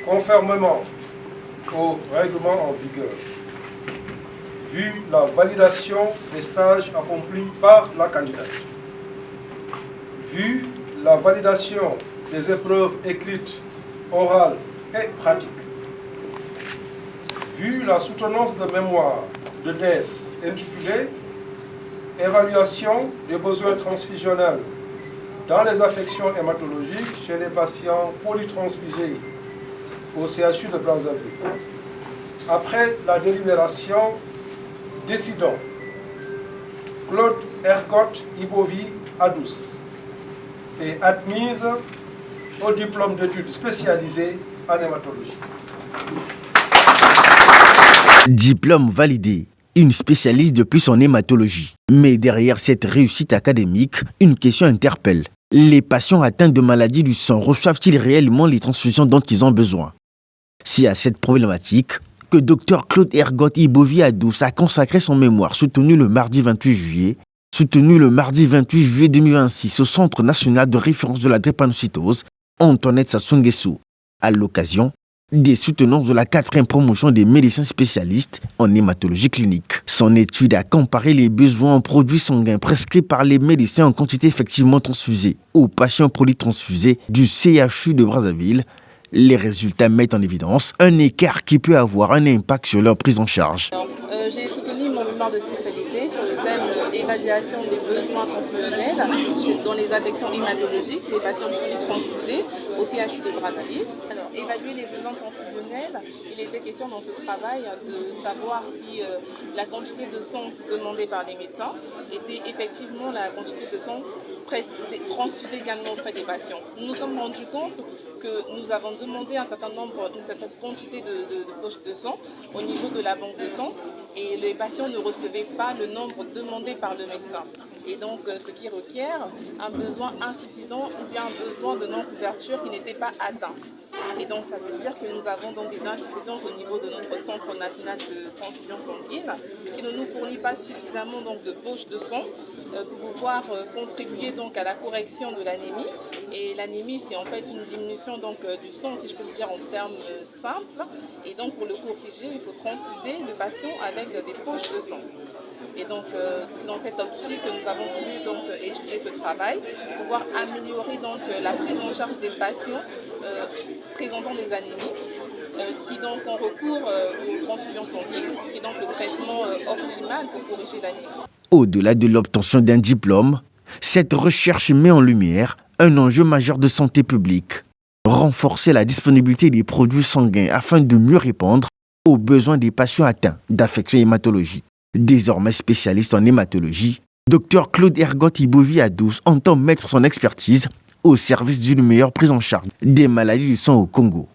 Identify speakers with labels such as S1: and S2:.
S1: conformément au règlement en vigueur, vu la validation des stages accomplis par la candidate, vu la validation des épreuves écrites, orales et pratiques, vu la soutenance de mémoire de DES intitulée « Évaluation des besoins transfusionnels dans les affections hématologiques chez les patients polytransfusés au CHU de Brazzaville ». Après la délibération, décidons Claude Ergotte Ibovi Adous est admise au diplôme d'études spécialisées en hématologie.
S2: Diplôme validé, une spécialiste de plus en hématologie. Mais derrière cette réussite académique, une question interpelle. Les patients atteints de maladies du sang reçoivent-ils réellement les transfusions dont ils ont besoin? C'est à cette problématique que Dr Claude Ergotte Ibovi Adous a consacré son mémoire soutenu le mardi 28 juillet 2026 au Centre national de référence de la drépanocytose, Antoinette Sassou Nguesso, à l'occasion des soutenances de la 4e promotion des médecins spécialistes en hématologie clinique. Son étude a comparé les besoins en produits sanguins prescrits par les médecins en quantité effectivement transfusée aux patients polytransfusés du CHU de Brazzaville. Les résultats mettent en évidence un écart qui peut avoir un impact sur leur prise en charge.
S3: J'ai soutenu mon mémoire de spécialité sur le thème évaluation des besoins transfusionnels dans les affections hématologiques chez les patients polytransfusés au CHU de Brazzaville. Alors, évaluer les besoins transfusionnels, il était question dans ce travail de savoir si la quantité de sang demandée par les médecins était effectivement la quantité de sang transfusée également auprès des patients. Nous nous sommes rendus compte que nous avons demandé une certaine quantité de poches de sang au niveau de la banque de sang et les patients ne recevaient pas le nombre demandé par le médecin. Et donc, ce qui requiert un besoin insuffisant ou bien un besoin de non-couverture qui n'était pas atteint. Et donc, ça veut dire que nous avons donc des insuffisances au niveau de notre centre national de transfusion sanguine qui ne nous fournit pas suffisamment donc, de poches de sang pour pouvoir contribuer donc, à la correction de l'anémie. Et l'anémie, c'est en fait une diminution donc, du sang, si je peux le dire en termes simples. Et donc, pour le corriger, il faut transfuser le patient avec des poches de sang. Et donc, c'est dans cette optique que nous avons voulu donc, étudier ce travail, pour pouvoir améliorer donc, la prise en charge des patients présentant des anémies, qui donc ont recours aux transfusions sanguines, qui est donc le traitement optimal pour corriger l'anémie.
S2: Au-delà de l'obtention d'un diplôme, cette recherche met en lumière un enjeu majeur de santé publique. Renforcer la disponibilité des produits sanguins afin de mieux répondre aux besoins des patients atteints d'affections hématologiques. Désormais spécialiste en hématologie, Dr Claude Ergotte Ibovi Adous entend mettre son expertise au service d'une meilleure prise en charge des maladies du sang au Congo.